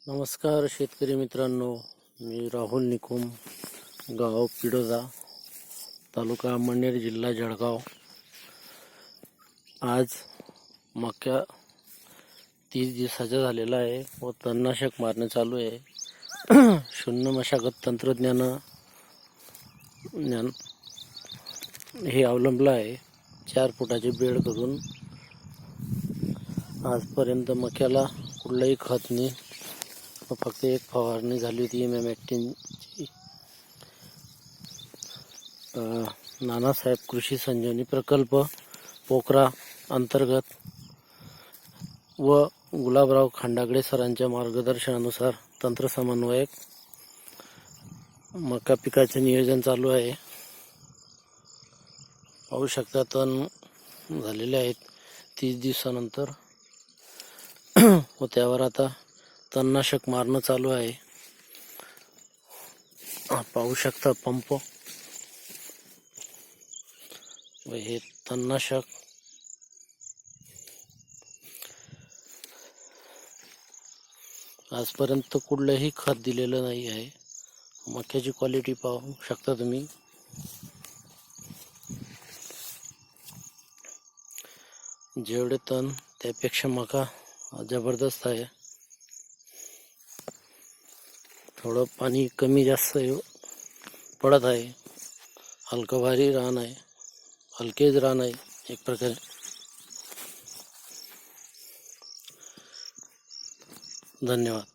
नमस्कार शेतकरी मित्रांनो, मी राहुल निकुम, गाव पिडोदा, तालुका मनेर, जिल्हा जळगाव. आज मक्या 30 दिवसाचा झालेला आहे व तणनाशक मारणे चालू आहे. शून्य मशागत तंत्रज्ञान हे अवलंबलं आहे. 4 फुटाचे बेड करून आजपर्यंत मक्याला कुठलंही खत नाही, फक्त एक फवारणी झाली होती MEM18ची. नानासाहेब कृषी संजीवनी प्रकल्प पोखरा अंतर्गत व गुलाबराव खंडागळे सरांच्या मार्गदर्शनानुसार तंत्र समन्वयक मका पिकाचे नियोजन चालू आहे. पाहू शकता तण झालेले आहेत 30 दिवसानंतर व त्यावर आता तणनाशक मारणं चालू आहे. पाहू शकता पंप व हे तणनाशक. आजपर्यंत कुठलंही खत दिलेलं नाही आहे. मक्याची क्वालिटी पाहू शकता तुम्ही. जेवढे तण त्यापेक्षा मका जबरदस्त आहे. थोडं पाणी कमी जास्त पडत आहे. हलकं भारी रान आहे, हलकेच रान आहे एक प्रकारे. धन्यवाद.